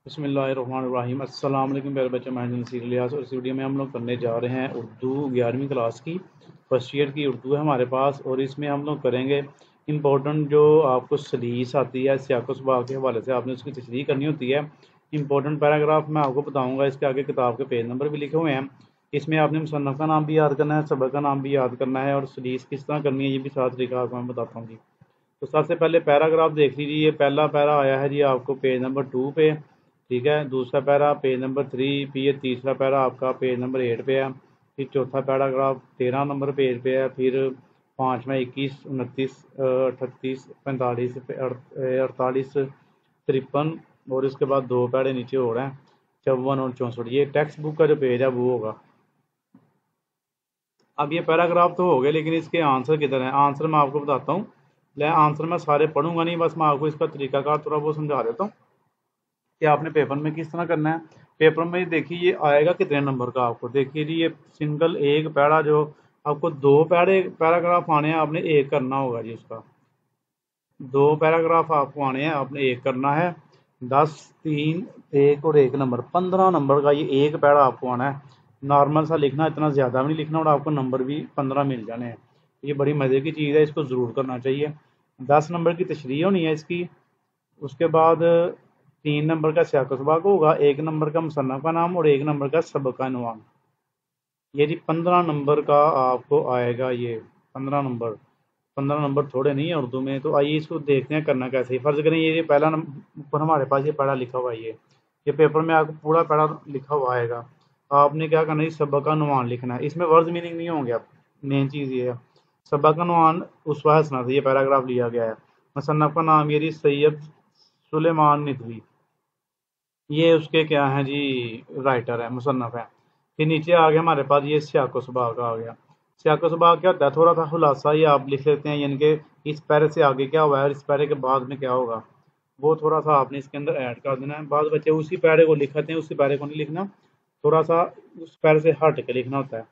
بسم اللہ الرحمن الرحیم۔ السلام علیکم پیارے بچے، میں نصیر الیاس اور اس ویڈیو میں ہم لوگ کرنے جا رہے ہیں اردو 11ویں کلاس کی فرسٹ ایئر کی اردو ہے ہمارے پاس، اور اس میں ہم لوگ کریں گے امپورٹنٹ جو آپ کو سلیس آتی ہے سیاق و سباق کے حوالے سے آپ نے اس کی تشریح کرنی ہوتی ہے۔ امپورٹنٹ پیراگراف میں آپ کو بتاؤں گا، اس کے آگے کتاب کے پیج نمبر بھی لکھے ہوئے ہیں۔ اس میں آپ نے مصنف کا نام بھی یاد کرنا ہے، سبق کا نام بھی یاد کرنا ہے، اور سلیس کس طرح کرنی ہے یہ بھی ساتھ طریقہ آپ کو میں بتاتا ہوں جی۔ تو سب سے پہلے پیراگراف دیکھ لیجیے، یہ پہلا پیرا آیا ہے جی آپ کو پیج نمبر 2 پہ، ٹھیک ہے۔ دوسرا پیرا پیج نمبر 3 پہ، یہ تیسرا پیرا آپ کا پیج نمبر 8 پہ ہے، پھر چوتھا پیراگراف 13 نمبر پیج پہ ہے، پھر پانچواں 21 29 38 45 48 53، اور اس کے بعد دو پیڑے نیچے ہو رہے ہیں 54 اور 64۔ یہ ٹیکسٹ بک کا جو پیج ہے وہ ہوگا۔ اب یہ پیراگراف تو ہو گئے، لیکن اس کے آنسر کدھر ہیں؟ آنسر میں آپ کو بتاتا ہوں۔ آنسر میں سارے پڑھوں گا نہیں، بس میں آپ کو اس کا طریقہ کار تھوڑا وہ سمجھا دیتا ہوں کہ آپ نے پیپر میں کس طرح کرنا ہے۔ پیپر میں دیکھیے یہ آئے گا کتنے نمبر کا، آپ کو دیکھیے جی، یہ سنگل ایک پیڑا جو آپ کو دو پیراگراف آنے ہیں، آپ نے ایک کرنا ہوگا جی، اس کا دو پیراگراف آپ کو آنے ہیں، آپ نے ایک کرنا ہے۔ 10 3 1 اور 1 نمبر 15 نمبر کا یہ ایک پیڑا آپ کو آنا ہے۔ نارمل سا لکھنا، اتنا زیادہ بھی نہیں لکھنا، اور آپ کو نمبر بھی 15 مل جانے ہیں۔ یہ بڑی مزے کی چیز ہے، اس کو ضرور کرنا چاہیے۔ 10 نمبر کی تشریح ہونی ہے اس کی، اس کے بعد 3 نمبر کا سیاق و سباق ہوگا، 1 نمبر کا مصنف کا نام اور 1 نمبر کا سبق کا عنوان۔ یہ جی 15 نمبر کا آپ کو آئے گا، یہ 15 نمبر تھوڑے نہیں ہیں اردو میں۔ تو آئیے اس کو دیکھتے ہیں کرنا کیسے۔ فرض کریں یہ پہلا اوپر ہمارے پاس یہ پیڑا لکھا ہوا ہے، یہ پیپر میں آپ کو پورا پیڑا لکھا ہوا آئے گا۔ آپ نے کیا کرنا ہے، سبق کا عنوان لکھنا ہے۔ اس میں ورڈ میننگ نہیں ہوں گے، اب مین چیز یہ ہے سبق کا عنوان اسوہ حسنہ سے یہ پیراگراف لیا گیا ہے۔ مصنف کا نام یہ جی سید سلیمان ندوی، یہ اس کے کیا ہیں جی، رائٹر ہے، مصنف ہے۔ پھر نیچے آ گیا ہمارے پاس یہ سیاق و سباق آ گیا۔ سیاق و سباق کیا ہوتا ہے؟ تھوڑا سا خلاصہ یہ آپ لکھ لیتے ہیں، یعنی کہ اس پیرے سے آگے کیا ہوا ہے اور اس پیرے کے بعد میں کیا ہوگا، وہ تھوڑا سا آپ نے اس کے اندر ایڈ کر دینا ہے۔ بعض بچے اسی پیرے کو لکھتے ہیں، اسی پیرے کو نہیں لکھنا، تھوڑا سا اس پیرے سے ہٹ کے لکھنا ہوتا ہے۔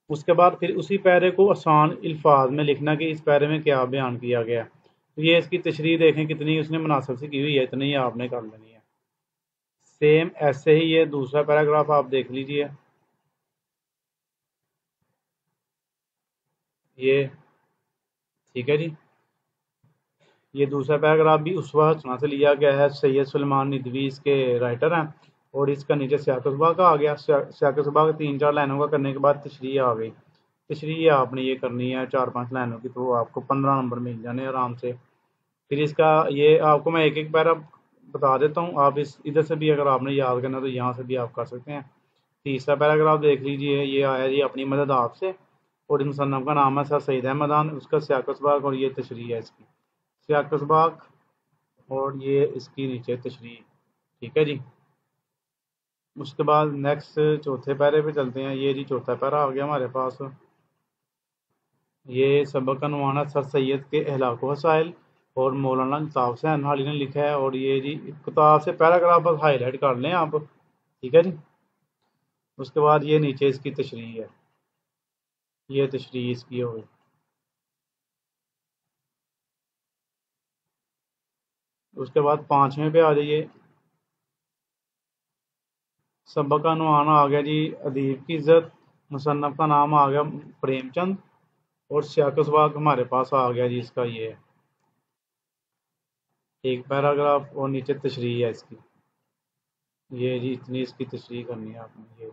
اس کے بعد پھر اسی پیرے کو آسان الفاظ میں لکھنا کہ اس پیرے میں کیا بیان کیا گیا ہے۔ تو یہ اس کی تشریح دیکھیں کتنی اس نے مناسب سے کی ہوئی ہے، اتنی ہی آپ نے کر لینی ہے۔ سیم ایسے ہی یہ دوسرا پیراگراف آپ دیکھ لیجئے، یہ ٹھیک ہے جی۔ یہ دوسرا پیراگراف بھی اسوہ حسنہ سے لیا گیا ہے، سید سلیمان ندوی اس کے رائٹر ہیں، اور اس کا نیچے سیاق و سباق کا آ گیا۔ سیاق و سباق 3-4 لائنوں کا کرنے کے بعد تشریح آ گئی۔ تشریح آپ نے یہ کرنی ہے 4-5 لائنوں کی، تو آپ کو 15 نمبر مل جانے آرام سے۔ پھر اس کا یہ آپ کو میں ایک ایک پیرا بتا دیتا ہوں، آپ اس ادھر سے بھی اگر آپ نے یاد کرنا تو یہاں سے بھی آپ کر سکتے ہیں۔ تیسرا پیراگراف دیکھ لیجئے، یہ آیا جی اپنی مدد آپ سے، اور مصنف کا نام ہے سر سید احمدان، اس کا سیاق و سباق اور یہ تشریح ہے اس کی، سیاق و سباق اور یہ اس کی نیچے تشریح، ٹھیک ہے جی۔ اس کے بعد نیکسٹ چوتھے پیرے پہ چلتے ہیں۔ یہ جی چوتھا پیرا آ گیا ہمارے پاس، یہ سبق کا عنوان ہے سر سید کے اخلاق و وسائل، اور مولانا الطاف حسین حالی نے لکھا ہے، اور یہ جی کتاب سے پیراگراف بس ہائی لائٹ کر لیں آپ، ٹھیک ہے جی۔ اس کے بعد یہ نیچے اس کی تشریح ہے، یہ تشریح اس کی ہوگی۔ اس کے بعد 5ویں پہ آ جائیے، سبق کا عنوان آ گیا جی ادیب کی عزت، مصنف کا نام آ گیا پریم چند، اور سیاق و سباق ہمارے پاس آ گیا جی اس کا یہ ایک پیراگراف اور نیچے تشریح ہے اس کی، یہ جی اتنی اس کی تشریح کرنی ہے آپ نے۔ یہ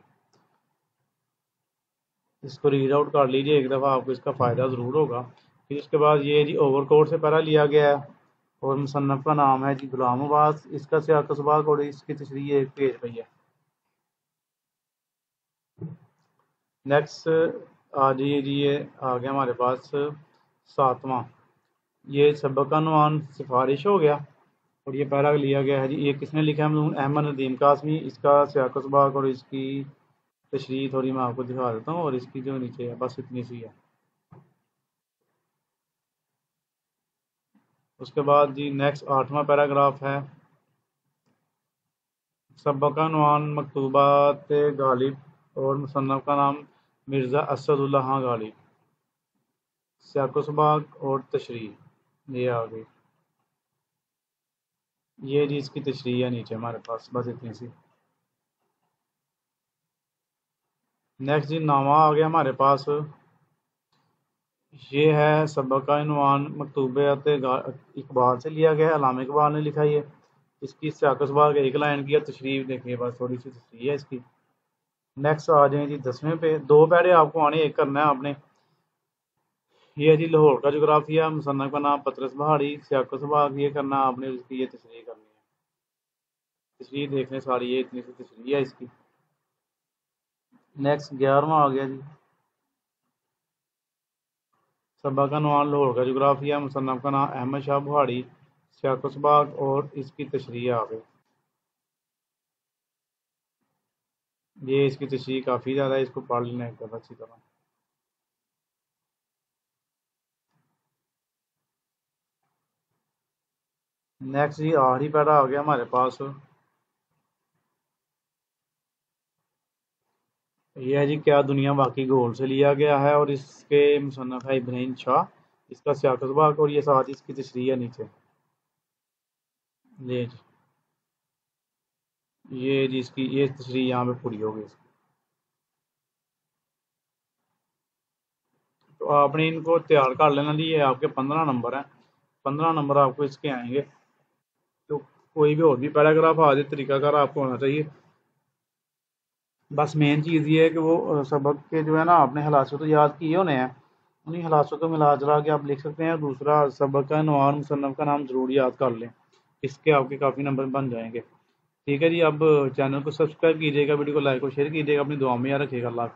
اس کو ریڈ آؤٹ کر لیجئے ایک دفعہ، آپ کو اس کا فائدہ ضرور ہوگا۔ پھر اس کے بعد یہ جی اوور کوٹ سے پیرا لیا گیا ہے، اور مصنف کا نام ہے جی غلام عباس، اس کا سیاق و سباق اور اس کی تشریح ایک پیج پہ ہے۔ نیکسٹ آ جائیے جی، یہ آ گیا ہمارے پاس 7واں، یہ سبق کا عنوان سفارش ہو گیا، اور یہ پیرا لیا گیا ہے جی، یہ کس نے لکھا ہے؟ احمد ندیم قاسمی، اس کا سیاق و سباق اور اس کی تشریح تھوڑی میں آپ کو دکھا دیتا ہوں، اور اس کی جو نیچے ہے بس اتنی سی ہے۔ اس کے بعد جی نیکسٹ 8واں پیراگراف ہے، سبق کا عنوان مکتوبات غالب، اور مصنف کا نام مرزا اسد اللہ خان غالب، سیاق و سباق اور تشریح یہ آ گئی۔ یہ جی اس کی تشریح ہے نیچے ہمارے پاس، بس اتنی سی۔ نیکسٹ جی نامہ آ گیا ہمارے پاس، یہ ہے سبق کا عنوان مکتوبات اقبال سے لیا گیا ہے، علامہ اقبال نے لکھا یہ۔ اس کی سیاق و سباق ایک لائن کی ہے، تشریح دیکھیے بس تھوڑی سی تشریح ہے اس کی۔ نیکسٹ آ جائیں جی 10ویں پہ، 2 پیڑے آپ کو آنے، ایک کرنا ہے آپ نے۔ یہ ہے جی لاہور کا جغرافیہ، مصنف کا نام پطرس بہاڑی، سیاق و سباق یہ کرنا ہے آپ نے، اس کی یہ تشریح کرنی ہے، تشریح دیکھنے ساری، یہ اتنی سی تشریح ہے اس کی۔ نیکسٹ 11واں آ گیا جی، سبق کا عنوان لاہور کا جغرافیہ، مصنف کا نام احمد شاہ بہاڑی، سیاق و سباق اور اس کی تشریح آ گئی۔ یہ اس کی تشریح کافی زیادہ ہے، اس کو پڑھ لینا ایک دفعہ اچھی طرح۔ نیکسٹ جی آخری پیرا آ گیا ہمارے پاس، یہ ہے جی کیا دنیا واقعی گول سے لیا گیا ہے، اور اس کے مصنف ہے ابراہیم شاہ، اس کا سیاق و سباق اور یہ ساتھ اس کی تشریح ہے نیچے۔ یہ جی یہ جی اس کی یہ تشریح یہاں پہ پوری ہوگی اس کی۔ تو آپ نے ان کو تیار کر لینا جی، یہ آپ کے 15 نمبر ہیں، 15 نمبر آپ کو اس کے آئیں گے۔ تو کوئی بھی اور بھی پیراگراف آ جائے، طریقہ کار آپ کو ہونا چاہیے، بس مین چیز یہ ہے کہ وہ سبق کے جو ہے نا آپ نے حلاصے تو یاد کیے ہونے ہیں، انہیں حلاصوں کو ملا جلا کے آپ لکھ سکتے ہیں۔ دوسرا سبق کا عنوان مصنف کا نام ضرور یاد کر لیں، اس کے آپ کے کافی نمبر بن جائیں گے۔ ٹھیک ہے جی، اب چینل کو سبسکرائب کیجیے گا، ویڈیو کو لائک اور شیئر کیجیے گا، اپنی دعا میں یاد رکھیے گا۔ اللہ حافظ۔